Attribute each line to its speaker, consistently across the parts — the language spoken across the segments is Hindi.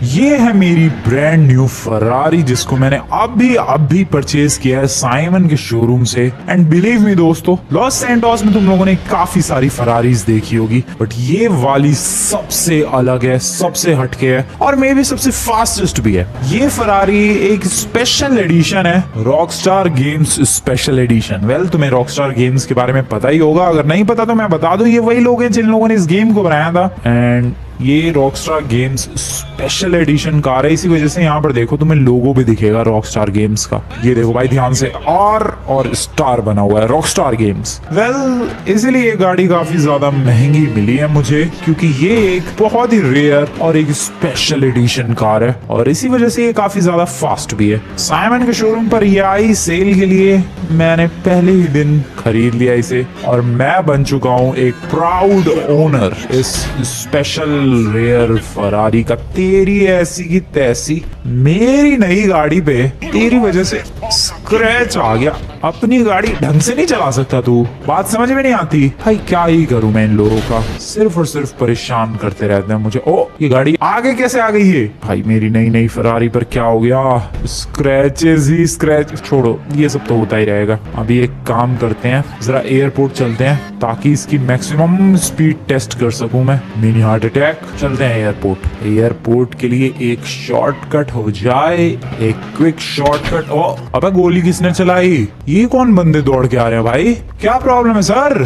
Speaker 1: ये है मेरी ब्रांड न्यू फरारी जिसको मैंने अभी परचेज किया है साइमन के शोरूम से। एंड बिलीव मी दोस्तों, लॉस सैंटोस में तुम लोगों ने काफी सारी फरारीज देखी होगी, बट ये वाली सबसे अलग है, सबसे हटके है और मे भी सबसे फास्टेस्ट भी है। ये फरारी एक स्पेशल एडिशन है, Rockstar games special edition. Well, तुम्हें रॉकस्टार गेम्स के बारे में पता ही होगा, अगर नहीं पता तो मैं बता दूं, ये वही लोग हैं जिन लोगों ने इस गेम को बनाया था। एंड ये Rockstar games special edition car है, इसी वजह से यहाँ पर देखो तुम्हें लोगो भी दिखेगा रॉकस्टार गेम्स का। ये देखो भाई ध्यान से, और स्टार बना हुआ है रॉकस्टार गेम्स। वेल, इसीलिए ये गाड़ी काफी ज्यादा महंगी मिली है मुझे, क्योंकि ये एक बहुत ही रेयर और एक स्पेशल एडिशन कार है और इसी वजह से ये काफी ज्यादा फास्ट भी है। साइमन के शोरूम पर ये आई सेल के लिए, मैंने पहले ही दिन खरीद लिया इसे और मैं बन चुका हूँ एक प्राउड ओनर इस स्पेशल रेयर फरारी का। तेरी ऐसी की तैसी, मेरी नई गाड़ी पे तेरी वजह से स्क्रैच आ गया। अपनी गाड़ी ढंग से नहीं चला सकता तू? बात समझ में नहीं आती भाई, क्या ही करूं मैं इन लोगों का, सिर्फ और सिर्फ परेशान करते रहते हैं मुझे। ओ, ये गाड़ी आगे कैसे आ गई है भाई? मेरी नई फरारी पर क्या हो गया? स्क्रैचेस ही स्क्रैच। छोड़ो, ये सब तो होता ही रहेगा। अभी एक काम करते हैं, जरा एयरपोर्ट चलते हैं ताकि इसकी मैक्सिमम स्पीड टेस्ट कर सकूं मैं। Mini heart attack. चलते हैं एयरपोर्ट। एयरपोर्ट के लिए एक शॉर्टकट हो जाए, एक क्विक शॉर्टकट। ओ, अबे गोली किसने चलाई? ये कौन बंदे दौड़ के आ रहे हैं भाई? क्या प्रॉब्लम है सर?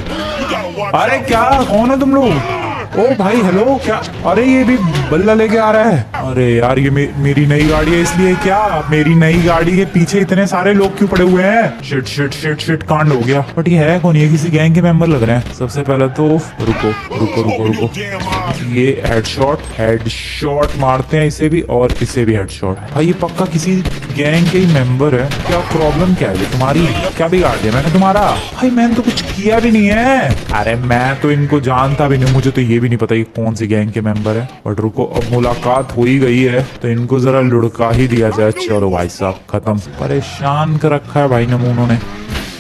Speaker 1: अरे क्या, कौन हो तुम लोग? ओ भाई हेलो, क्या? अरे ये भी बल्ला लेके आ रहा है। अरे यार, ये मेरी नई गाड़ी है इसलिए क्या? मेरी नई गाड़ी के पीछे इतने सारे लोग क्यों पड़े हुए हैं? शिट शिट शिट शिट, कांड हो गया। बट ये है कौन? ये किसी गैंग के मेंबर लग रहे हैं। सबसे पहले तो रुको, ये हेडशॉट मारते हैं इसे भी और इसे भी हेडशॉट। भाई ये पक्का किसी गैंग के ही मेंबर है। क्या प्रॉब्लम क्या है तुम्हारी? क्या बिगाड़ दिया मैंने तुम्हारा? भाई मैंने तो कुछ किया भी नहीं है। अरे मैं तो इनको जानता भी नहीं, मुझे तो ये भी नहीं पता ये कौन सी गैंग के मेंबर है। बट रुको, अब मुलाकात हो ही गई है तो इनको जरा लुढ़का ही दिया जाए। चलो भाई साहब, खत्म। परेशान कर रखा है भाई नमूनों ने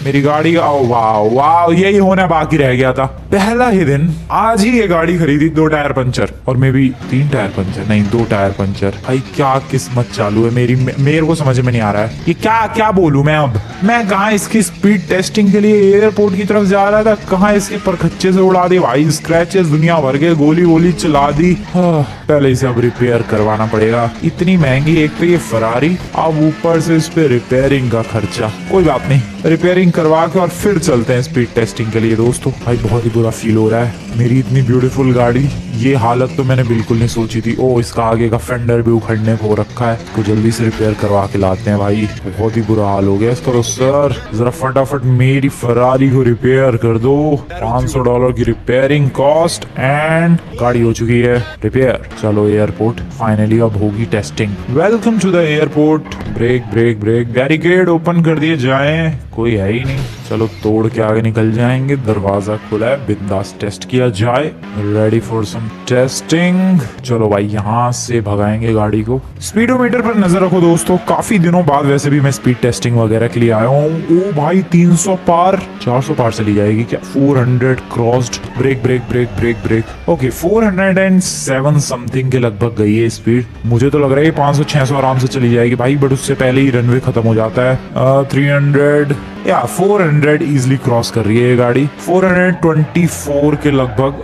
Speaker 1: मेरी गाड़ी का। वाह, यही होना बाकी रह गया था। पहला ही दिन, आज ही ये गाड़ी खरीदी, 2 टायर पंचर और मे भी 3 टायर पंचर, नहीं 2 टायर पंचर। भाई क्या किस्मत चालू है मेरे को समझ में नहीं आ रहा है। ये क्या बोलूं मैं अब? मैं कहाँ इसकी स्पीड टेस्टिंग के लिए एयरपोर्ट की तरफ जा रहा था, कहाँ इसके परखच्चे से उड़ा दी भाई। स्क्रैचेस दुनिया भर के, गोली चला दी। पहले इसे अब रिपेयर करवाना पड़ेगा। इतनी महंगी एक तो ये फरारी, अब ऊपर से इस पे रिपेयरिंग का खर्चा। कोई बात नहीं, रिपेयरिंग करवा के और फिर चलते हैं स्पीड टेस्टिंग के लिए। दोस्तों भाई बहुत ही बुरा फील हो रहा है, मेरी इतनी ब्यूटीफुल गाड़ी, ये हालत तो मैंने बिल्कुल नहीं सोची थी। ओ, इसका आगे का फेंडर भी उखड़ने को रखा है, तो जल्दी से रिपेयर करवा के लाते हैं भाई। बहुत ही बुरा हाल हो गया इसका। तो सर जरा फटाफट मेरी फरारी को रिपेयर कर दो। $500 की रिपेयरिंग कॉस्ट एंड गाड़ी हो चुकी है रिपेयर। चलो एयरपोर्ट, फाइनली अब होगी testing. Welcome to the airport. Break barricade open कर दिए जाए, कोई है ही नहीं। चलो तोड़ के आगे निकल जाएंगे, दरवाजा खुला है, बिंदास टेस्ट किया जाए। Ready for some testing. चलो भाई यहाँ से भगाएंगे गाड़ी को। स्पीडोमीटर पर नजर रखो दोस्तों, काफी दिनों बाद वैसे भी मैं स्पीड टेस्टिंग वगैरह के लिए आया हूँ। ओ भाई 300 पार, 400 पार चली जाएगी क्या? 400 क्रॉस्ड। ब्रेक। ओके 407 समथिंग के लगभग गई है स्पीड। मुझे तो लग रहा है 500-600 आराम से चली जाएगी भाई, बट उससे पहले ही रनवे खत्म हो जाता है। 300 या 400 इजिली क्रॉस कर रही है ये गाड़ी। 424 के लगभग।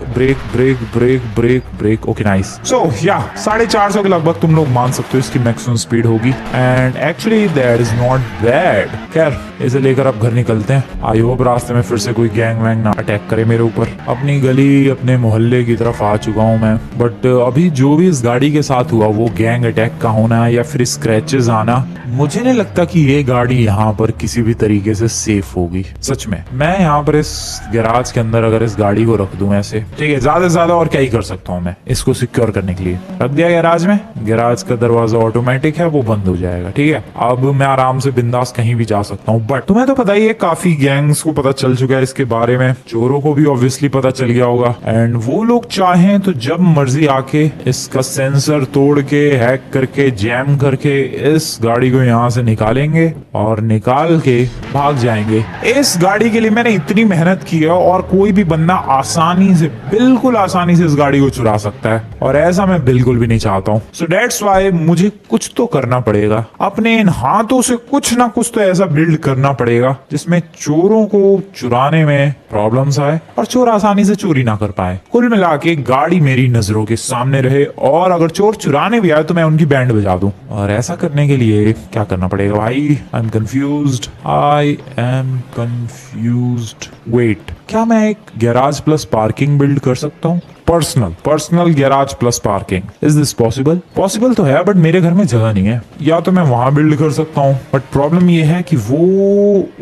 Speaker 1: ब्रेक। Okay nice. सो या 450 के लगभग तुम लोग मान सकते हो इसकी मैक्सिमम स्पीड होगी। And actually that is not bad. खैर इसे लेकर अब घर निकलते हैं। आई होप रास्ते में फिर से कोई गैंग वैंग ना अटैक करे मेरे ऊपर। अपनी गली, अपने मोहल्ले की तरफ आ चुका हूँ मैं। बट अभी जो भी इस गाड़ी के साथ हुआ, वो गैंग अटैक का होना या फिर स्क्रैचेस आना, मुझे नहीं लगता कि ये गाड़ी यहाँ पर किसी भी तरीके से सेफ होगी। सच में मैं यहाँ पर इस गैराज के अंदर अगर इस गाड़ी को रख दूं ऐसे, ठीक है, ज्यादा से ज्यादा और क्या ही कर सकता हूँ मैं इसको सिक्योर करने के लिए। रख दिया गैराज में, गैराज का दरवाजा ऑटोमेटिक है, वो बंद हो जाएगा। ठीक है, अब मैं आराम से बिंदास कहीं भी जा सकता हूँ। बट तुम्हें तो पता ही है, काफी गैंग्स को पता चल चुका है इसके बारे में, चोरों को भी ऑब्वियसली पता चल गया होगा। एंड वो लोग चाहें तो जब मर्जी आके इसका सेंसर तोड़ के, हैक करके, जैम करके इस गाड़ी को यहाँ से निकालेंगे और निकाल के भाग जाएंगे। इस गाड़ी के लिए मैंने इतनी मेहनत की है और कोई भी बंदा आसानी से, बिल्कुल आसानी से इस गाड़ी को चुरा सकता है और ऐसा मैं बिल्कुल भी नहीं चाहता हूँ। सो दैट्स व्हाई मुझे कुछ तो करना पड़ेगा, अपने इन हाथों से कुछ ना कुछ तो ऐसा बिल्ड करना पड़ेगा जिसमें चोरों को चुराने में प्रॉब्लम्स आए और चोर आसानी से चोरी ना कर पाए। कुल मिला के गाड़ी मेरी नजरों के सामने रहे और अगर चोर चुराने भी आए तो मैं उनकी बैंड बजा दूं। और ऐसा करने के लिए क्या करना पड़ेगा भाई? I am confused. वेट, क्या मैं एक गैराज प्लस पार्किंग बिल्ड कर सकता हूँ? Personal garage plus parking, is this possible? Possible तो है बट मेरे घर में जगह नहीं है। या तो मैं वहां बिल्ड कर सकता हूँ बट प्रॉब्लम ये है कि वो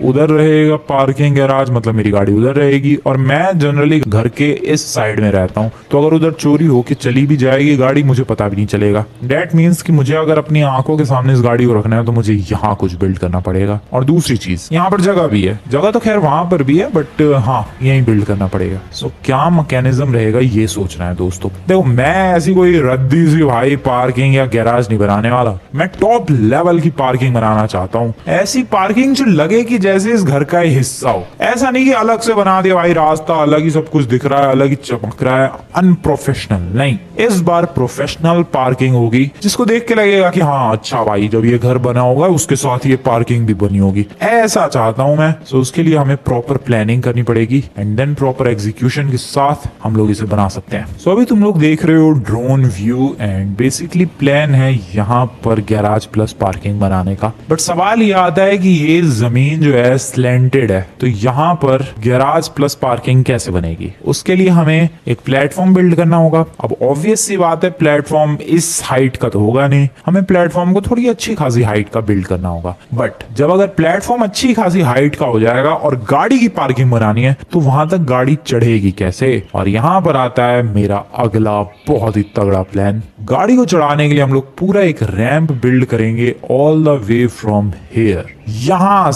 Speaker 1: उधर रहेगा पार्किंग गैराज, मतलब मेरी गाड़ी उधर रहेगी और मैं जनरली घर के इस साइड में रहता हूँ, तो अगर उधर चोरी हो के चली भी जाएगी गाड़ी मुझे पता भी नहीं चलेगा। डेट मीन्स कि मुझे अगर अपनी आंखों के सामने इस गाड़ी को रखना है तो मुझे यहाँ कुछ बिल्ड करना पड़ेगा। और दूसरी चीज, यहाँ पर जगह भी है, जगह तो खैर वहां पर भी है बट हाँ यही बिल्ड करना पड़ेगा। सो क्या मैकेनिज्म रहेगा ये सोचना है दोस्तों। देखो मैं ऐसी कोई रद्दी सी भाई पार्किंग या गैराज नहीं बनाने वाला, मैं टॉप लेवल की पार्किंग बनाना चाहता हूँ। ऐसी पार्किंग जो लगे कि जैसे इस घर का ही हिस्सा हो, ऐसा नहीं कि अलग से बना दिया भाई, रास्ता अलग ही, सब कुछ दिख रहा है, अलग ही चमक रहा है, अनप्रोफेशनल नहीं। इस बार प्रोफेशनल पार्किंग होगी जिसको देख के लगेगा कि हाँ अच्छा भाई जब ये घर बना होगा उसके साथ ये पार्किंग भी बनी होगी, ऐसा चाहता हूँ मैं। सो उसके लिए हमें प्रॉपर प्लानिंग करनी पड़ेगी एंड देन प्रॉपर एग्जीक्यूशन के साथ हम लोग इसे बना सकते हैं। सो अभी तुम लोग देख रहे हो drone view and basically plan है यहाँ पर गैराज प्लस पार्किंग बनाने का। बट सवाल ये आता है कि ये जमीन जो है स्लैंटेड है, तो यहाँ पर गैराज प्लस पार्किंग कैसे बनेगी? उसके लिए हमें एक प्लेटफॉर्म बिल्ड करना होगा। अब ऑब्वियस सी बात है प्लेटफॉर्म इस हाइट का तो होगा नहीं, हमें प्लेटफॉर्म को थोड़ी अच्छी खासी हाइट का बिल्ड करना होगा। बट जब अगर प्लेटफॉर्म अच्छी खासी हाइट का हो जाएगा और गाड़ी की पार्किंग बनानी है तो वहां तक गाड़ी चढ़ेगी कैसे? और यहाँ पर आता है मेरा अगला बहुत ही तगड़ा प्लान। गाड़ी को चढ़ाने के लिए हम लोग पूरा एक रैंप बिल्ड करेंगे all the way from here. यहां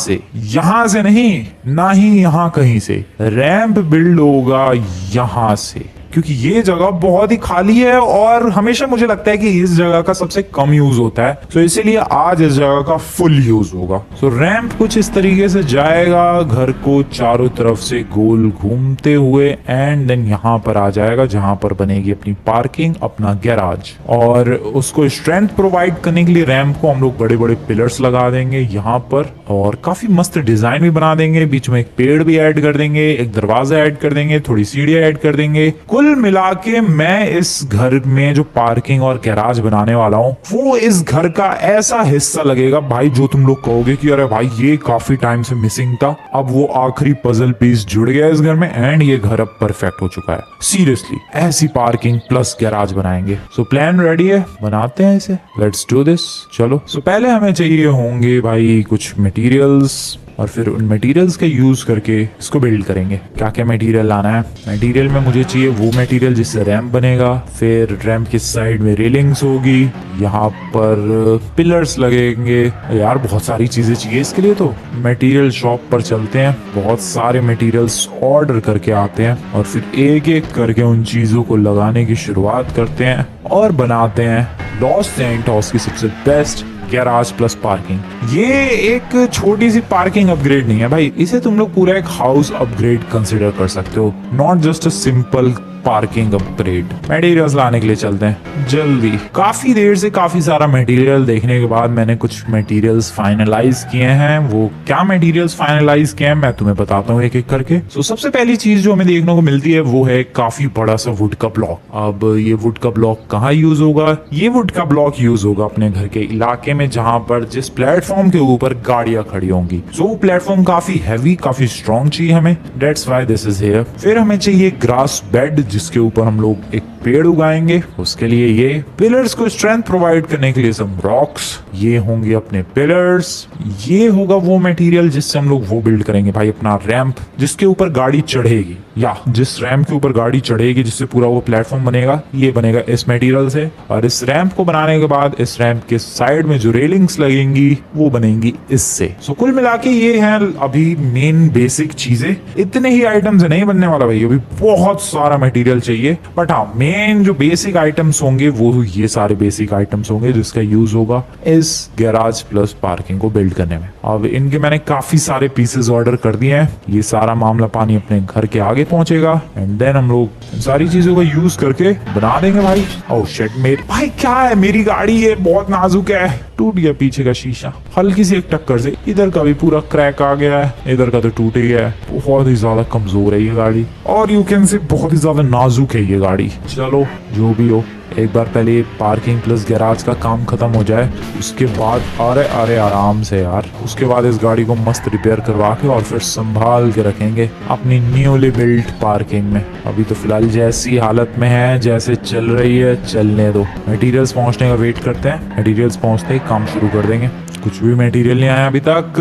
Speaker 1: से नहीं, ना ही यहां कहीं से, रैंप बिल्ड होगा यहां से, क्योंकि ये जगह बहुत ही खाली है और हमेशा मुझे लगता है कि इस जगह का सबसे कम यूज होता है, तो इसीलिए आज इस जगह का फुल यूज होगा। तो रैंप कुछ इस तरीके से जाएगा घर को चारों तरफ से गोल घूमते हुए एंड देन यहाँ पर आ जाएगा जहां पर बनेगी अपनी पार्किंग, अपना गैराज। और उसको स्ट्रेंथ प्रोवाइड करने के लिए रैंप को हम लोग बड़े बड़े पिलर्स लगा देंगे यहाँ पर और काफी मस्त डिजाइन भी बना देंगे, बीच में एक पेड़ भी ऐड कर देंगे, एक दरवाजा ऐड कर देंगे, थोड़ी सीढ़ियां ऐड कर देंगे। कुल मिला के मैं इस घर में जो पार्किंग और गैराज बनाने वाला हूँ वो इस घर का ऐसा हिस्सा लगेगा भाई जो तुम लोग कहोगे कि अरे भाई ये काफी टाइम से मिसिंग था, अब वो आखिरी पजल पीस जुड़ गया इस घर में एंड ये घर अब परफेक्ट हो चुका है। सीरियसली ऐसी पार्किंग प्लस गैराज बनाएंगे। सो प्लान रेडी है, बनाते हैं इसे, लेट्स डू दिस। चलो सो पहले हमें चाहिए होंगे भाई कुछ मटेरियल्स और फिर उन मटेरियल्स का यूज करके इसको बिल्ड करेंगे। क्या क्या मटेरियल लाना है? मटेरियल में मुझे चाहिए वो मटेरियल जिससे रैंप बनेगा, फिर रैंप के साइड में रेलिंग्स होगी, यहाँ पर पिलर्स लगेंगे, यार बहुत सारी चीजें चाहिए इसके लिए। तो मटेरियल शॉप पर चलते हैं, बहुत सारे मटेरियल्स ऑर्डर करके आते हैं और फिर एक एक करके उन चीजों को लगाने की शुरुआत करते हैं और बनाते हैं लॉस सैंटोस की सबसे बेस्ट गैराज प्लस पार्किंग। ये एक छोटी सी पार्किंग अपग्रेड नहीं है भाई, इसे तुम लोग पूरा एक हाउस अपग्रेड कंसिडर कर सकते हो, not just a simple parking upgrade. Materials लाने के लिए चलते हैं जल्दी। काफी देर से काफी सारा मटेरियल देखने के बाद मैंने कुछ मटेरियल्स फाइनलाइज किए हैं। वो क्या मटेरियल्स फाइनलाइज किए हैं मैं तुम्हें बताता हूँ एक एक करके। सो सबसे पहली चीज जो हमें देखने को मिलती है वो है काफी बड़ा सा वुड का ब्लॉक। अब ये वुड का ब्लॉक कहाँ यूज होगा? ये वुड का ब्लॉक यूज होगा अपने घर के इलाके में जहां पर जिस प्लेटफॉर्म के ऊपर गाड़ियां खड़ी होंगी। सो प्लेटफॉर्म काफी हैवी, काफी स्ट्रॉन्ग चाहिए हमें, that's why this is here. फिर हमें चाहिए ग्रास बेड जिसके ऊपर हम लोग एक पेड़ उगाएंगे। उसके लिए ये पिलर्स को स्ट्रेंथ प्रोवाइड करने के लिए सम रॉक्स, ये होंगे अपने पिलर्स। ये होगा वो मटेरियल जिससे हम लोग वो बिल्ड करेंगे भाई अपना रैंप जिसके ऊपर गाड़ी चढ़ेगी, या जिस रैंप के ऊपर गाड़ी चढ़ेगी जिससे पूरा वो प्लेटफॉर्म बनेगा, ये बनेगा इस मटेरियल से। और इस रैंप को बनाने के बाद इस रैंप के साइड में जो रेलिंग्स लगेंगी वो बनेंगी इससे। सो कुल मिला के ये है अभी मेन बेसिक चीजें। इतने ही आइटम से नहीं बनने वाला भाई, अभी बहुत सारा मटेरियल चाहिए, बट हाँ मेन जो बेसिक आइटम्स होंगे वो ये सारे बेसिक आइटम्स होंगे जिसका यूज होगा इस गैराज प्लस पार्किंग को बिल्ड करने में। अब इनके मैंने काफी सारे पीसेस ऑर्डर कर दिए हैं। ये सारा मामला पानी अपने घर के आगे पहुंचेगा एंड देन हम लोग इन सारी चीजों को यूज करके बना देंगे भाई। ओह शिट, मेरी भाई क्या है, मेरी गाड़ी ये बहुत नाजुक है, टूट गया पीछे का शीशा हल्की सी एक टक्कर से। इधर का भी पूरा क्रैक आ गया है, इधर का तो टूट ही गया है। बहुत ही ज्यादा कमजोर है ये गाड़ी और यू कैन से बहुत ही ज्यादा नाजुक है ये गाड़ी। चलो जो भी हो, एक बार पहले ये पार्किंग प्लस गैराज का काम खत्म हो जाए, उसके बाद अरे अरे आराम से यार, उसके बाद इस गाड़ी को मस्त रिपेयर करवा के और फिर संभाल के रखेंगे अपनी न्यूली बिल्ट पार्किंग में। अभी तो फिलहाल जैसी हालत में है, जैसे चल रही है चलने दो। मटेरियल्स पहुंचने का वेट करते हैं, मटेरियल्स पहुंचते ही काम शुरू कर देंगे। कुछ भी मटेरियल नहीं आया अभी तक,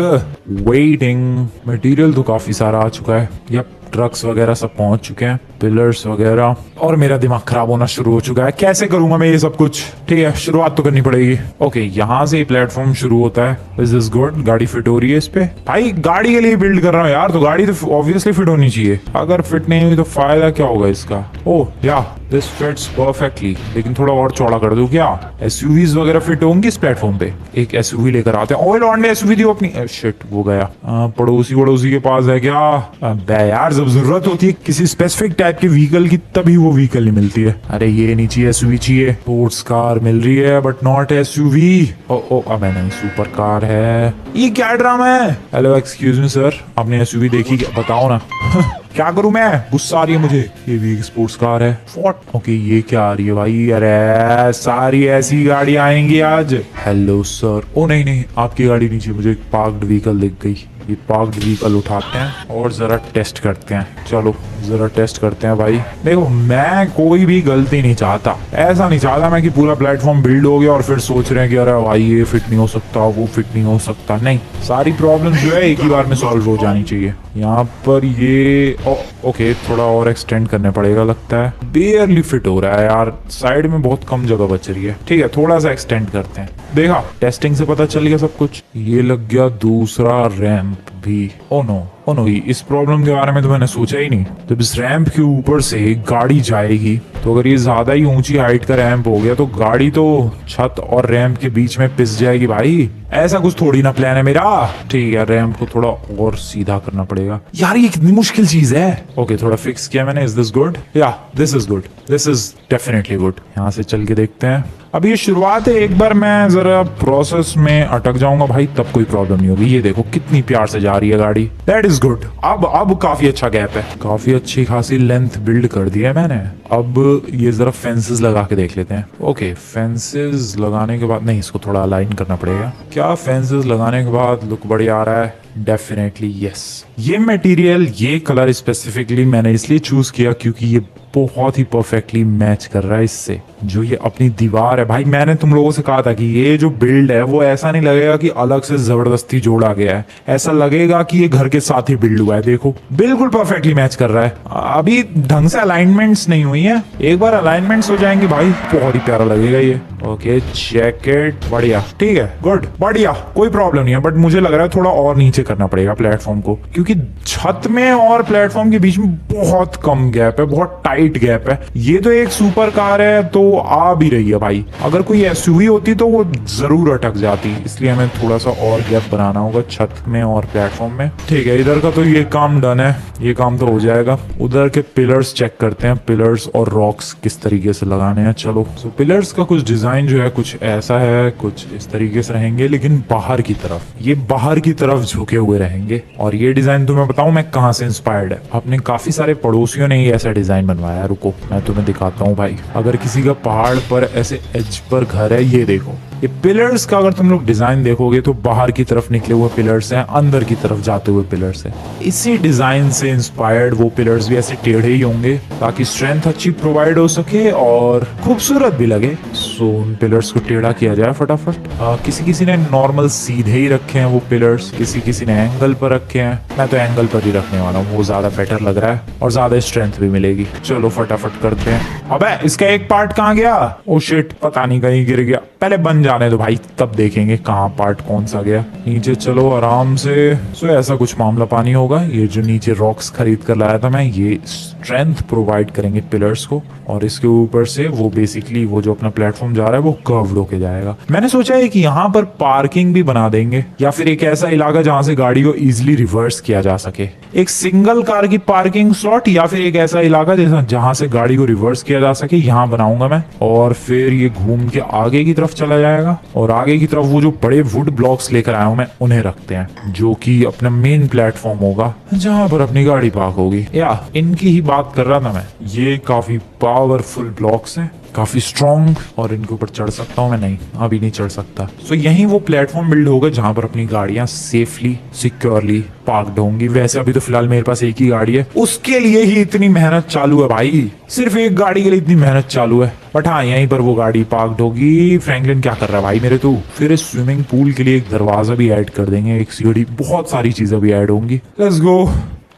Speaker 1: वेटिंग। मटेरियल तो काफी सारा आ चुका है, यप ट्रक्स वगैरह सब पहुंच चुके हैं, पिलर्स वगैरह, और मेरा दिमाग खराब होना शुरू हो चुका है। कैसे करूंगा मैं ये सब कुछ? ठीक है, शुरुआत तो करनी पड़ेगी। ओके, यहाँ से प्लेटफॉर्म शुरू होता है। Is this good? गाड़ी फिट हो रही है इस पे? भाई गाड़ी के लिए बिल्ड कर रहा हूँ यार, तो गाड़ी तो ऑब्वियसली फिट होनी चाहिए। अगर फिट नहीं हुई तो फायदा क्या होगा इसका? ओह या दिस फिट्स परफेक्टली, लेकिन थोड़ा और चौड़ा कर दूं क्या? एसयूवीज वगैरह फिट होंगी इस प्लेटफॉर्म पे। एक एसयूवी लेकर आते हैं। ऑयल ऑन एसयूवी दी अपनी। शिट, वो गया। पड़ोसी के पास है क्या? बे यार, जब जरूरत होती है किसी स्पेसिफिक टाइप के व्हीकल की तभी वो व्हीकल नहीं मिलती है। अरे ये नहीं चाहिए, एसयूवी चाहिए। स्पोर्ट्स कार मिल रही है बट नॉट एसयूवी। ओ अबे नहीं, सुपर कार है। ये क्या ड्रामा है? हेलो एक्सक्यूज मी सर, आपने एसयूवी देखी क्या? बताओ ना। क्या करूं मैं? गुस्सा आ रही है मुझे। ये भी एक स्पोर्ट्स कार है। फोर्ट। ओके, ये क्या आ रही है भाई? अरे सारी ऐसी गाड़ी आएंगी आज। Hello sir. ओ नहीं, आपकी गाड़ी नीचे, मुझे एक पार्क्ड व्हीकल दिख गई। ये पार्क्ड व्हीकल उठाते हैं और जरा टेस्ट करते हैं। चलो जरा टेस्ट करते हैं भाई। देखो, मैं कोई भी गलती नहीं चाहता, ऐसा नहीं चाहता मैं कि पूरा प्लेटफॉर्म बिल्ड हो गया और फिर सोच रहे हैं कि अरे भाई ये फिट नहीं हो सकता, वो फिट नहीं हो सकता। नहीं, सारी प्रॉब्लम जो है एक ही बार में सॉल्व हो जानी चाहिए। यहाँ पर ये ओके, थोड़ा और एक्सटेंड करने पड़ेगा लगता है। बेयरली फिट हो रहा है यार, साइड में बहुत कम जगह बच रही है। ठीक है, थोड़ा सा एक्सटेंड करते हैं। देखा, टेस्टिंग से पता चल गया सब कुछ। ये लग गया दूसरा रैंप भी। ओ नो, इस प्रॉब्लम के बारे में तो मैंने सोचा ही नहीं। जब इस रैंप के ऊपर से गाड़ी जाएगी तो अगर ये ज्यादा ही ऊंची हाइट का रैंप हो गया तो गाड़ी तो छत और रैंप के बीच में पिस जाएगी भाई। ऐसा कुछ थोड़ी ना प्लान है मेरा। ठीक है, रैंप को थोड़ा और सीधा करना पड़ेगा। यार ये कितनी मुश्किल चीज है। ओके, थोड़ा फिक्स किया मैंने। Is this good? या this is good, this is definitely good. यहाँ से चल के देखते हैं। अभी ये शुरुआत है, एक बार मैं जरा प्रोसेस में अटक जाऊंगा भाई तब कोई प्रॉब्लम नहीं होगी। ये देखो कितनी प्यार से जा रही है गाड़ी। That is good. अब काफी अच्छा गैप है, काफी अच्छी खासी लेंथ बिल्ड कर दी है मैंने। अब ये जरा फेंसेस लगा के देख लेते हैं। ओके, फेंसेस लगाने के बाद, नहीं इसको थोड़ा अलाइन करना पड़ेगा। क्या फेंसेस लगाने के बाद लुक बढ़िया आ रहा है? Definitely yes. ये मटेरियल, ये कलर स्पेसिफिकली मैंने इसलिए चूज किया क्योंकि ये बहुत ही परफेक्टली मैच कर रहा है इससे। जो ये अपनी दीवार है भाई, मैंने तुम लोगों से कहा था कि ये जो बिल्ड है वो ऐसा नहीं लगेगा कि अलग से जबरदस्ती जोड़ा गया है, ऐसा लगेगा कि ये घर के साथ ही बिल्ड हुआ है। देखो बिल्कुल परफेक्टली मैच कर रहा है। अभी ढंग से अलाइनमेंट्स नहीं हुई है, एक बार अलाइनमेंट्स हो जाएंगे भाई बहुत ही प्यारा लगेगा ये। ओके, जैकेट बढ़िया, ठीक है, गुड, बढ़िया, कोई प्रॉब्लम नहीं है। बट मुझे लग रहा है थोड़ा और नीचे करना पड़ेगा प्लेटफॉर्म को, क्योंकि छत में और प्लेटफॉर्म के बीच में बहुत कम गैप है, बहुत टाइट गैप है। ये तो एक सुपर कार है तो आ भी रही है भाई, अगर कोई एसयूवी होती तो वो जरूर अटक जाती, इसलिए हमें थोड़ा सा और गैप बनाना होगा छत में और प्लेटफॉर्म में। ठीक है, इधर का तो ये काम डन है, ये काम तो हो जाएगा। उधर के पिलर्स चेक करते हैं, पिलर्स और रॉक्स किस तरीके से लगाने हैं। चलो, तो पिलर्स का कुछ डिजाइन जो है कुछ ऐसा है, कुछ इस तरीके से रहेंगे, लेकिन बाहर की तरफ, ये बाहर की तरफ झुके हुए रहेंगे। और ये डिजाइन तुम्हें बताऊं मैं कहाँ से इंस्पायर्ड है? अपने काफी सारे पड़ोसियों ने ही ऐसा डिजाइन बनवाया। रुको मैं तुम्हें दिखाता हूँ भाई। अगर किसी का पहाड़ पर ऐसे एज पर घर है, ये देखो, ये पिलर्स का अगर तुम लोग डिजाइन देखोगे तो बाहर की तरफ निकले हुए पिलर्स हैं, अंदर की तरफ जाते हुए पिलर्स हैं। इसी डिजाइन से इंस्पायर्ड वो पिलर्स भी ऐसे टेढ़े ही होंगे ताकि स्ट्रेंथ अच्छी प्रोवाइड हो सके और खूबसूरत भी लगे। सो उन पिलर्स को टेढ़ा किया जाए फटाफट। किसी ने नॉर्मल सीधे ही रखे हैं वो पिलर्स, किसी ने एंगल पर रखे हैं। मैं तो एंगल पर ही रखने वाला हूँ, वो ज्यादा बेटर लग रहा है और ज्यादा स्ट्रेंथ भी मिलेगी। चलो फटाफट करते हैं। अबे इसका एक पार्ट कहाँ गया? ओ शिट, पता नहीं कहीं गिर गया। पहले बन जाने दो भाई, तब देखेंगे कहाँ पार्ट कौन सा गया। नीचे चलो आराम से। सो ऐसा कुछ मामला पानी होगा। ये जो नीचे रॉक्स खरीद कर लाया था मैं, ये स्ट्रेंथ प्रोवाइड करेंगे पिलर्स को, और इसके ऊपर से वो बेसिकली वो जो अपना प्लेटफॉर्म जा रहा है वो कर्व्ड होके जाएगा। मैंने सोचा है कि यहाँ पर पार्किंग भी बना देंगे, या फिर एक ऐसा इलाका जहाँ से गाड़ी को इजिली रिवर्स किया जा सके, एक सिंगल कार की पार्किंग स्लॉट, या फिर एक ऐसा इलाका जैसा जहाँ से गाड़ी को रिवर्स किया जा सके, यहाँ बनाऊंगा मैं। और फिर ये घूम के आगे की तरफ चला जाएगा, और आगे की तरफ वो जो बड़े वुड ब्लॉक्स लेकर आया हूँ मैं उन्हें रखते हैं, जो कि अपना मेन प्लेटफॉर्म होगा जहाँ पर अपनी गाड़ी पार्क होगी। या इनकी ही बात कर रहा था मैं। ये काफी पावरफुल ब्लॉक्स हैं, काफी स्ट्रॉन्ग, और इनके ऊपर चढ़ सकता हूँ मैं? नहीं, अभी नहीं चढ़ सकता। सो यही वो प्लेटफॉर्म बिल्ड होगा जहां पर अपनी गाड़ियां सेफली सिक्योरली पार्क्ड होंगी। वैसे अभी तो फिलहाल मेरे पास एक ही गाड़ी है, उसके लिए ही इतनी मेहनत चालू है भाई, सिर्फ एक गाड़ी के लिए इतनी मेहनत चालू है। बट हाँ, यहीं पर वो गाड़ी पार्क्ड होगी। फ्रैंकलिन क्या कर रहा है भाई मेरे? तू फिर इस स्विमिंग पूल के लिए एक दरवाजा भी ऐड कर देंगे, एक सीढ़ी, बहुत सारी चीजें भी ऐड होंगी। Let's go,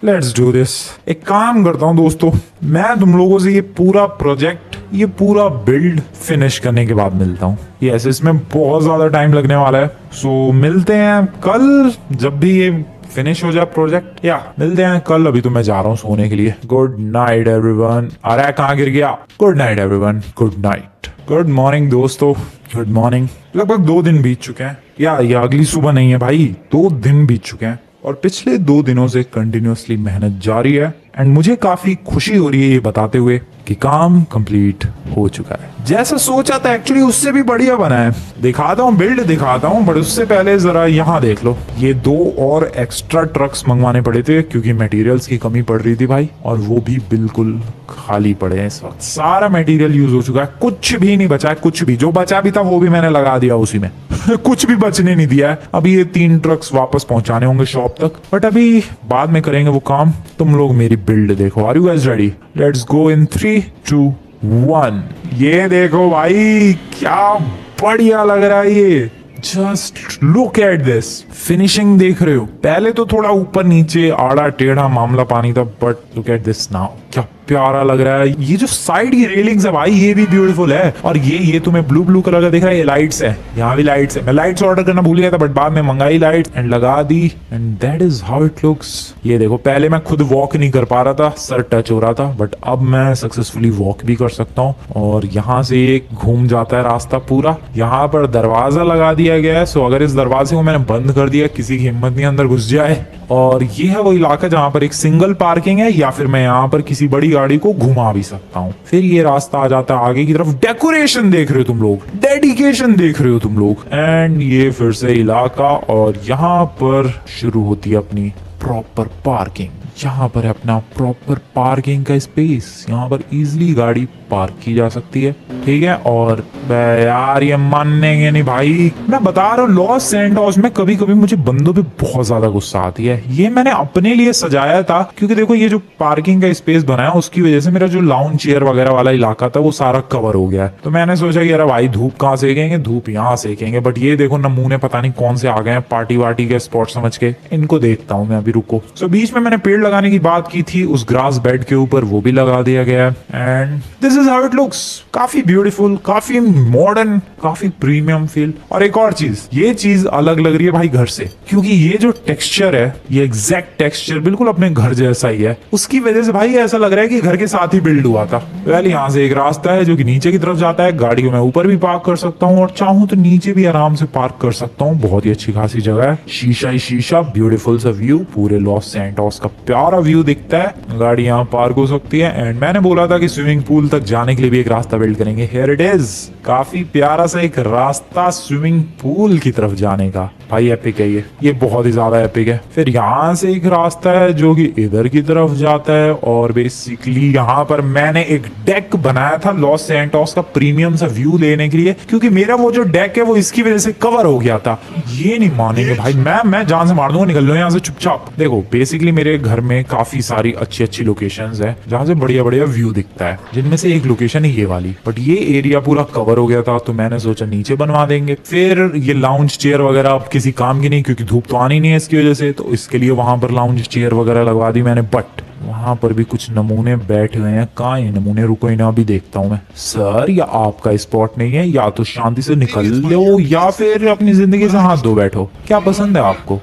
Speaker 1: let's do this. एक काम करता हूँ दोस्तों, मैं तुम लोगों से ये पूरा प्रोजेक्ट, ये पूरा बिल्ड फिनिश करने के बाद मिलता हूँ। यस, इसमें बहुत ज्यादा टाइम लगने वाला है। सो मिलते हैं कल जब भी ये फिनिश हो जाए प्रोजेक्ट, या मिलते हैं कल। अभी तो मैं जा रहा हूँ सोने के लिए। Good night everyone. अरे कहाँ गिर गया? Good night everyone, good night, good morning दोस्तों, गुड मॉर्निंग। लगभग 2 दिन बीत चुके हैं, या अगली सुबह नहीं है भाई, 2 दिन बीत चुके हैं, और पिछले 2 दिनों से कंटिन्यूअसली मेहनत जारी है। एंड मुझे काफी खुशी हो रही है ये बताते हुए कि काम कंप्लीट हो चुका है। जैसा सोचा था एक्चुअली उससे भी बढ़िया बना है। दिखाता हूँ, बिल्ड दिखाता हूँ, बट उससे पहले जरा यहाँ देख लो। ये 2 और एक्स्ट्रा ट्रक्स मंगवाने पड़े थे क्योंकि मटेरियल्स की कमी पड़ रही थी भाई, और वो भी बिल्कुल खाली पड़े हैं इस वक्त। सारा मटेरियल यूज हो चुका है, कुछ भी नहीं बचा है, कुछ भी। जो बचा भी था वो भी मैंने लगा दिया उसी में कुछ भी बचने नहीं दिया है। अभी ये 3 ट्रक्स वापस पहुंचाने होंगे शॉप तक, बट अभी बाद में करेंगे वो काम। तुम लोग मेरी बिल्ड देखो। Are you guys ready? Let's go in 3, 2, 1। ये देखो भाई, क्या बढ़िया लग रहा है ये। Just look at this. Finishing देख रहे हो? पहले तो थोड़ा ऊपर नीचे आड़ा टेढ़ा मामला पानी था, but look at this now, क्या प्यारा लग रहा है। ये जो साइड की रेलिंग्स है भाई, ये भी ब्यूटीफुल है। और ये तुम्हें ब्लू कलर का दिख रहा है, ये लाइट्स है, यहाँ भी लाइट्स है। मैं लाइट्स ऑर्डर करना भूल गया था, बट बाद में मंगाई लाइट एंड लगा दी, and that is how it looks. ये देखो, पहले मैं खुद वॉक नहीं कर पा रहा था, सर टच हो रहा था, बट अब मैं सक्सेसफुली वॉक भी कर सकता हूँ। और यहाँ से एक घूम जाता है रास्ता पूरा। यहाँ पर दरवाजा लगा दिया गया है, सो अगर इस दरवाजे को मैंने बंद कर दिया, किसी की हिम्मत नहीं अंदर घुस जाए। और ये है वो इलाका जहाँ पर एक सिंगल पार्किंग है, या फिर मैं यहाँ पर किसी बड़ी गाड़ी को घुमा भी सकता हूँ। फिर ये रास्ता आ जाता है आगे की तरफ। डेकोरेशन देख रहे हो तुम लोग, डेडिकेशन देख रहे हो तुम लोग। एंड ये फिर से इलाका, और यहाँ पर शुरू होती है अपनी प्रॉपर पार्किंग। यहाँ पर है अपना प्रॉपर पार्किंग का स्पेस, यहाँ पर इजीली गाड़ी पार्क की जा सकती है, ठीक है। और यार ये मानेंगे नहीं भाई, मैं बता रहा हूँ, लॉस सैंटोस में कभी कभी मुझे बंदों पे बहुत ज्यादा गुस्सा आती है। ये मैंने अपने लिए सजाया था, क्योंकि देखो ये जो पार्किंग का स्पेस बनाया उसकी वजह से मेरा जो लाउंज चेयर वगैरह वाला इलाका था वो सारा कवर हो गया है। तो मैंने सोचा कि अरे भाई धूप कहाँ सेकेंगे, धूप यहाँ सेकेंगे। बट ये देखो नमूने पता नहीं कौन से आ गए हैं पार्टी वार्टी के स्पॉट समझ के, इनको देखता हूँ मैं अभी, रुको। सो बीच में मैंने पेड़ लगाने की बात की थी उस ग्रास बेड के ऊपर, वो भी लगा दिया गया है। And this is how it looks. काफी ब्यूटीफुल, काफी मॉडर्न, काफी प्रीमियम फील। और एक और चीज, ये चीज अलग लग रही है भाई घर से, क्योंकि ये जो टेक्सचर है, ये एग्जैक्ट टेक्सचर बिल्कुल अपने घर जैसा ही है। उसकी वजह से भाई ऐसा लग रहा है कि घर के साथ ही बिल्ड हुआ था। वेल, यहाँ से एक रास्ता है जो कि नीचे की तरफ जाता है। गाड़ी को मैं ऊपर भी पार्क कर सकता हूँ, और चाहूँ तो नीचे भी आराम से पार्क कर सकता हूँ। बहुत ही अच्छी खासी जगह है, शीशा ही शीशा, ब्यूटीफुल सा व्यू, पूरे लॉस सैंटोस का प्यारा व्यू दिखता है। गाड़ी यहाँ पार्क हो सकती है। एंड मैंने बोला था कि स्विमिंग पूल तक जाने के लिए भी एक रास्ता बिल्ड करेंगे। हियर इट इज, काफी प्यारा सा एक रास्ता स्विमिंग पूल की तरफ जाने का। भाई एपिक है ये बहुत ही ज्यादा एपिक है। फिर यहाँ से एक रास्ता है जो कि इधर की तरफ जाता है, और बेसिकली यहाँ पर मैंने एक डेक बनाया था लॉस सैंटोस का प्रीमियम सा व्यू लेने के लिए, क्योंकि मेरा वो जो डेक है वो इसकी वजह से कवर हो गया था। ये नहीं मानेंगे भाई, मैं जान से मार दूंगा, निकल लो यहाँ से चुपचाप। देखो बेसिकली मेरे घर में काफी सारी अच्छी अच्छी लोकेशंस है जहाँ से बढ़िया बढ़िया व्यू दिखता है, जिनमें से एक लोकेशन है ये वाली। बट ये एरिया पूरा कवर हो गया था, तो मैंने सोचा नीचे बनवा देंगे। फिर ये लाउंज चेयर वगैरह अब किसी काम की नहीं, क्योंकि धूप तो आनी नहीं है इसकी वजह से, तो इसके लिए वहां पर लाउंज चेयर वगैरह लगवा दी मैंने। बट वहां पर भी कुछ नमूने बैठे हुए हैं। कहाँ ये नमूने, रुको इन्हें अभी देखता हूँ मैं। सर या आपका स्पॉट नहीं है, या तो शांति से निकल लो या फिर अपनी जिंदगी से हाथ धो बैठो। क्या पसंद है आपको?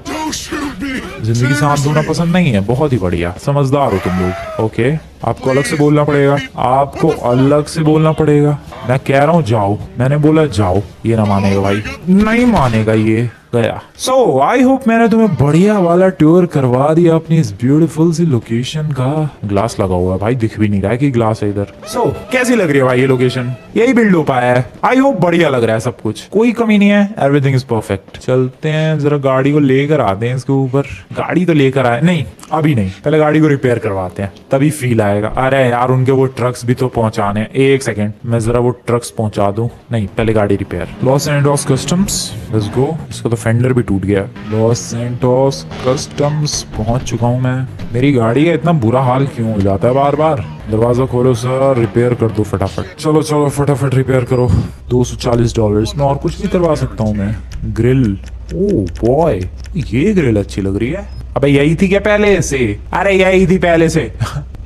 Speaker 1: जिंदगी से हाथ धोना पसंद नहीं है? बहुत ही बढ़िया, समझदार हो तुम लोग। ओके, आपको अलग से बोलना पड़ेगा, आपको अलग से बोलना पड़ेगा। मैं कह रहा हूँ जाओ, मैंने बोला जाओ। ये ना मानेगा भाई, नहीं मानेगा ये। गया। सो आई होप मैंने तुम्हें बढ़िया वाला टूर करवा दिया अपनी इस ब्यूटीफुल सी लोकेशन का। ग्लास लगा हुआ है भाई, दिख भी नहीं रहा है कि ग्लास है इधर। सो कैसी लग रही है भाई ये लोकेशन? यही बिल्ड हो पाया है। आई होप बढ़िया लग रहा है सब कुछ, कोई कमी नहीं है, एवरीथिंग इज परफेक्ट। चलते हैं जरा गाड़ी को लेकर आते हैं इसके ऊपर। गाड़ी तो लेकर आए नहीं, अभी नहीं, पहले गाड़ी को रिपेयर करवाते हैं तभी फील आएगा। अरे यार उनके वो ट्रक्स भी तो पहुंचाने हैं। एक सेकेंड, मैं जरा वो ट्रक्स पहुंचा दूं। नहीं, पहले गाड़ी repair. Los Santos customs, let's go. इसका तो फेंडर भी टूट गया। लॉस सैंटोस कस्टम्स पहुंच चुका हूं मैं। मेरी गाड़ी का इतना बुरा हाल क्यों हो जाता है बार बार? दरवाजा खोलो सर, रिपेयर कर दो फटाफट। चलो चलो फटाफट रिपेयर करो। $240 में और कुछ भी करवा सकता हूँ मैं। ग्रिल, ओह बॉय, ये ग्रिल अच्छी लग रही है। अबे यही थी क्या पहले से? अरे यही थी पहले से।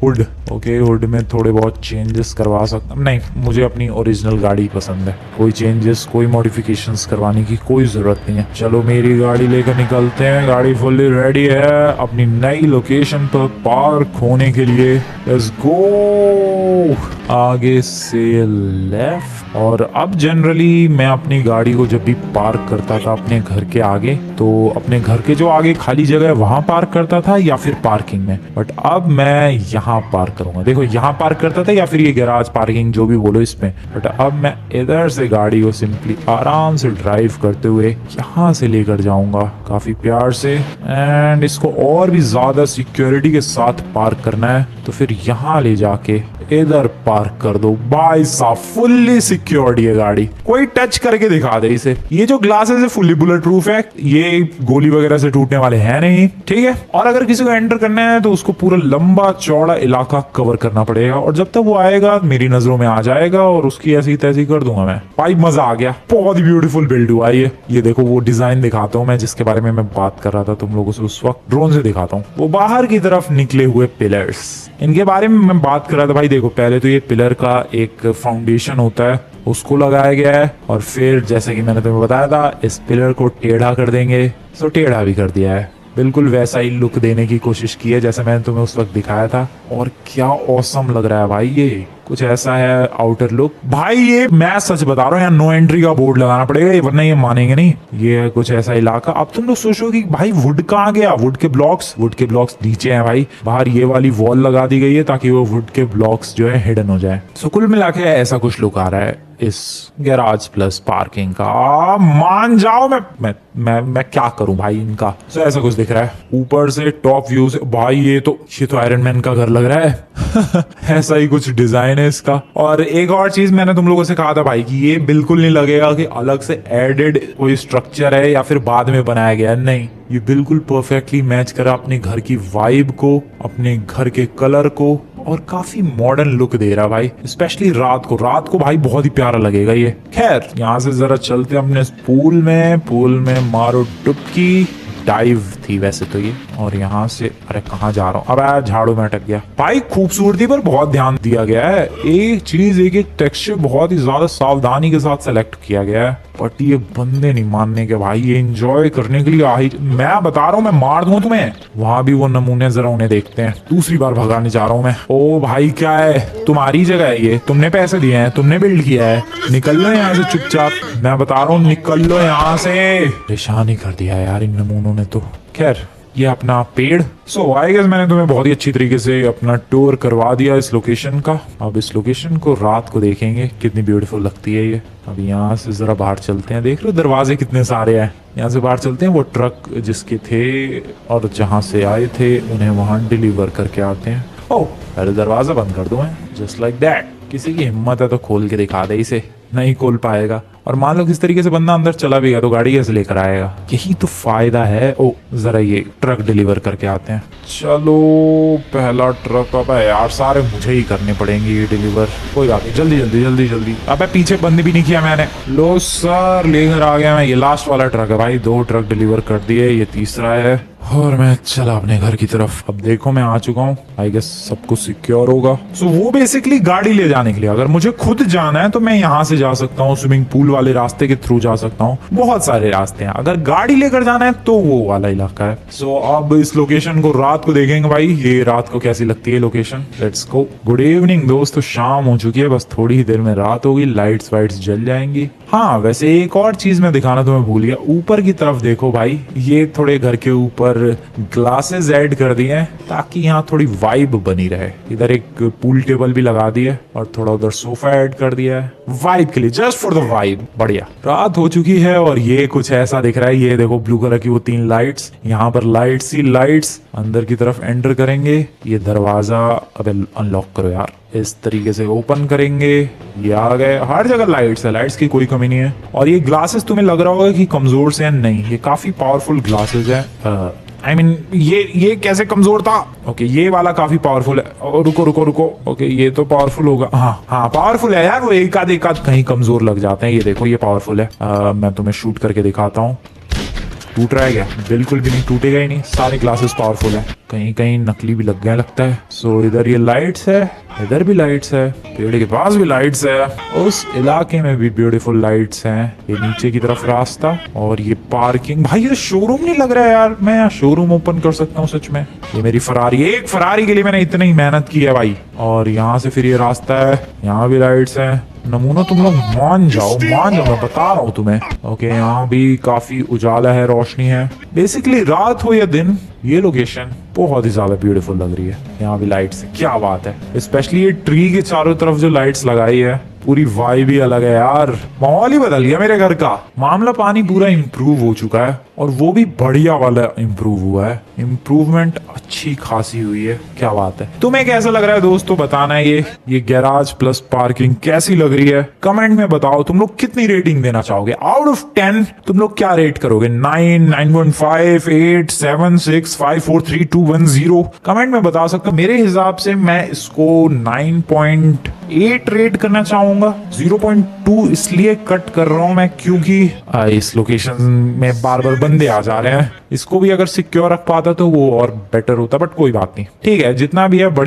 Speaker 1: हुड, ओके, हुड में थोड़े बहुत चेंजेस करवा सकता। नहीं, मुझे अपनी ओरिजिनल गाड़ी पसंद है। कोई चेंजेस, कोई मॉडिफिकेशंस करवाने की कोई जरूरत नहीं है। चलो मेरी गाड़ी लेकर निकलते हैं। गाड़ी फुल्ली रेडी है अपनी नई लोकेशन पर पार्क होने के लिए। Let's go. आगे से लेफ्ट। और अब जनरली मैं अपनी गाड़ी को जब भी पार्क करता था अपने घर के आगे, तो अपने घर के जो आगे खाली जगह है वहां पार्क करता था या फिर पार्किंग में। बट अब मैं यहाँ पार्क करूंगा। देखो यहाँ पार्क करता था या फिर ये गैराज पार्किंग जो भी बोलो इसमें। बट अब मैं इधर से गाड़ी को सिंपली आराम से ड्राइव करते हुए यहाँ से लेकर जाऊंगा काफी प्यार से। एंड इसको और भी ज्यादा सिक्योरिटी के साथ पार्क करना है, तो फिर यहाँ ले जाके इधर पार्क कर दो। भाई साहब फुल्ली सिक्योर्ड है गाड़ी, कोई टच करके दिखा दे इसे। ये जो ग्लासेस है फुल्ली बुलेट प्रूफ है, ये गोली वगैरह से टूटने वाले हैं नहीं, ठीक है। और अगर किसी को एंटर करना है तो उसको पूरा लंबा चौड़ा इलाका कवर करना पड़ेगा, और जब तक वो आएगा मेरी नजरों में आ जाएगा और उसकी ऐसी तैसी कर दूंगा मैं। भाई मजा आ गया, बहुत ही ब्यूटीफुल बिल्ड हुआ ये देखो वो डिजाइन दिखाता हूँ मैं जिसके बारे में मैं बात कर रहा था तुम लोगों से उस वक्त। ड्रोन से दिखाता हूँ वो बाहर की तरफ निकले हुए पिलर्स, इनके बारे में मैं बात कर रहा था। भाई देखो पहले तो ये पिलर का एक फाउंडेशन होता है, उसको लगाया गया है, और फिर जैसे कि मैंने तुम्हें बताया था इस पिलर को टेढ़ा कर देंगे। सो टेढ़ा भी कर दिया है, बिल्कुल वैसा ही लुक देने की कोशिश की है जैसे मैंने तुम्हें उस वक्त दिखाया था। और क्या औसम लग रहा है भाई, ये कुछ ऐसा है आउटर लुक। भाई ये मैं सच बता रहा हूँ, यहाँ नो एंट्री का बोर्ड लगाना पड़ेगा, ये वरना ये मानेंगे नहीं। ये है कुछ ऐसा इलाका। अब तुम लोग सोचो कि भाई वुड कहाँ गया? वुड के ब्लॉक्स नीचे हैं भाई। बाहर ये वाली वॉल लगा दी गई है ताकि वो वुड के ब्लॉक्स जो है हिडन हो जाए। सो कुल मिला के ऐसा कुछ लुक आ रहा है इस गैराज प्लस पार्किंग का। मान जाओ, मैं क्या करूं भाई इनका। सो ऐसा कुछ दिख रहा है ऊपर से टॉप व्यू से। भाई ये तो आयरन मैन का घर लग रहा है। ऐसा ही कुछ डिजाइन है इसका। और एक और चीज मैंने तुम लोगों से कहा था भाई कि ये बिल्कुल नहीं लगेगा कि अलग से एडेड कोई स्ट्रक्चर है या फिर बाद में बनाया गया है। नहीं, ये बिल्कुल परफेक्टली मैच करा अपने घर की वाइब को, अपने घर के कलर को, और काफी मॉडर्न लुक दे रहा भाई। स्पेशली रात को भाई बहुत ही प्यारा लगेगा ये। खैर यहाँ से जरा चलते अपने पूल में मारो डुबकी। डाइव थी वैसे तो ये। और यहाँ से अरे कहाँ जा रहा हूँ अब यार, झाड़ू में अटक गया। भाई खूबसूरती पर बहुत ध्यान दिया गया है। एक टेक्सचर बहुत ही ज्यादा सावधानी के साथ सेलेक्ट किया गया है। बट ये बंदे नहीं मानने के भाई, ये एंजॉय करने के लिए मैं बता रहा हूँ, मैं मार दूं तुम्हें। वहां भी वो नमूने जरा उन्हें देखते हैं। दूसरी बार भगाने जा रहा हूँ मैं। ओ भाई क्या है, तुम्हारी जगह है ये, तुमने पैसे दिए हैं, तुमने बिल्ड किया है, निकल लो यहाँ से चुपचाप। मैं बता रहा हूँ निकल लो यहाँ से। परेशान ही कर दिया यार इन नमूनों ने तो। खैर ये अपना पेड़। सो आई गेस मैंने तुम्हें बहुत ही अच्छी तरीके से अपना टूर करवा दिया इस लोकेशन का। अब इस लोकेशन को रात को देखेंगे कितनी ब्यूटीफुल लगती है ये। अब यहाँ से जरा बाहर चलते हैं। देख लो दरवाजे कितने सारे हैं। यहाँ से बाहर चलते हैं, वो ट्रक जिसके थे और जहाँ से आए थे उन्हें वहां डिलीवर करके आते हैं। ओह पहले दरवाजा बंद कर दूं मैं, जस्ट लाइक दैट। किसी की हिम्मत है तो खोल के दिखा दे इसे, नहीं खोल पाएगा। और मान लो किस तरीके से बंदा अंदर चला भी गया तो गाड़ी कैसे लेकर आएगा? यही तो फायदा है। ओ जरा ये ट्रक डिलीवर करके आते हैं। चलो पहला ट्रक। अब यार सारे मुझे ही करने पड़ेंगे ये डिलीवर। कोई बात नहीं, जल्दी। अब पीछे बंद भी नहीं किया मैंने। लो सर लेकर आ गया मैं। ये लास्ट वाला ट्रक है भाई, 2 ट्रक डिलीवर कर दिए, ये तीसरा है। और मैं चला अपने घर की तरफ। अब देखो मैं आ चुका हूँ, आई गेस सब कुछ सिक्योर होगा। सो वो बेसिकली गाड़ी ले जाने के लिए, अगर मुझे खुद जाना है तो मैं यहाँ से जा सकता हूँ, स्विमिंग पूल वाले रास्ते के थ्रू जा सकता हूँ। बहुत सारे रास्ते हैं, अगर गाड़ी लेकर जाना है तो वो वाला इलाका है। सो अब इस लोकेशन को रात को देखेंगे भाई, ये रात को कैसी लगती है location. Let's go. Good evening दोस्तों, शाम हो चुकी है, बस थोड़ी ही देर में रात होगी, लाइट्स वाइट्स जल जाएंगी। हाँ वैसे एक और चीज मैं दिखाना तो मैं भूल गया, ऊपर की तरफ देखो भाई, ये थोड़े घर के ऊपर ग्लासेस ऐड कर दिए हैं ताकि यहाँ थोड़ी वाइब बनी रहे। इधर एक पूल टेबल भी लगा दिया और थोड़ा उधर सोफा ऐड कर दिया है वाइब के लिए, जस्ट फॉर द वाइब। बढ़िया। रात हो चुकी है और ये कुछ ऐसा दिख रहा है, ये देखो ब्लू कलर की वो 3 लाइट्स, यहाँ पर लाइट्स ही लाइट्स। अंदर की तरफ एंटर करेंगे, ये दरवाजा अबे अनलॉक करो यार, इस तरीके से ओपन करेंगे, ये आ गए। हर जगह लाइट्स है, लाइट्स की कोई कमी नहीं है। और ये ग्लासेस तुम्हें लग रहा होगा कि कमजोर से हैं, नहीं ये काफी पावरफुल ग्लासेस है। आई मीन ये कैसे कमजोर था? ओके ये वाला काफी पावरफुल है। रुको रुको रुको, ओके ये तो पावरफुल होगा, हाँ पावरफुल है यार, वो एक आध कहीं कमजोर लग जाते हैं। ये देखो ये पावरफुल है। मैं तुम्हें शूट करके दिखाता हूँ। टूट रहा है क्या? बिल्कुल भी नहीं, टूटेगा ही नहीं, सारे ग्लासेस पावरफुल है। कहीं कहीं नकली भी लग गया लगता है। सो इधर ये लाइट्स है, इधर भी लाइट्स है, पेड़ के पास भी लाइट्स है, उस इलाके में भी ब्यूटीफुल लाइट्स हैं। ये नीचे की तरफ रास्ता और ये पार्किंग। भाई ये शोरूम नहीं लग रहा है यार, मैं यहाँ शोरूम ओपन कर सकता हूँ सच में। ये मेरी फरारी, एक फरारी के लिए मैंने इतनी मेहनत की है भाई। और यहाँ से फिर ये रास्ता है, यहाँ भी लाइट्स है। नमूना तुम लोग मान जाओ, मैं बता रहा हूँ तुम्हें। ओके यहाँ भी काफी उजाला है, रोशनी है। बेसिकली रात हो या दिन, ये लोकेशन बहुत ही ज्यादा ब्यूटीफुल लग रही है। यहाँ भी लाइट्स है, क्या बात है। स्पेशली ये ट्री के चारों तरफ जो लाइट्स लगाई है, पूरी वाइब ही अलग है यार, माहौल ही बदल गया मेरे घर का। मामला पानी पूरा इम्प्रूव हो चुका है और वो भी बढ़िया वाला इम्प्रूव हुआ है, इम्प्रूवमेंट अच्छी खासी हुई है, क्या बात है। तुम्हें कैसा लग रहा है दोस्तों बताना, ये गैराज प्लस पार्किंग कैसी लग रही है? कमेंट में बताओ तुम लोग कितनी रेटिंग देना चाहोगे। आउट ऑफ 10 तुम लोग क्या रेट करोगे? 9, 9.5, 8, 7, 6, 5, 4, 3, 2, 1, 0 कमेंट में बता सकते हो। मेरे हिसाब से मैं इसको 9.8 रेट करना चाहूंगा। 0.2 इसलिए कट कर रहा हूं मैं क्योंकि इस लोकेशन में बार बार बंदे आ जा रहे हैं। इसको भी अगर सिक्योर रख पाता तो वो और बेटर होता, बट कोई बात नहीं, ठीक है जितना भी है बढ़िया।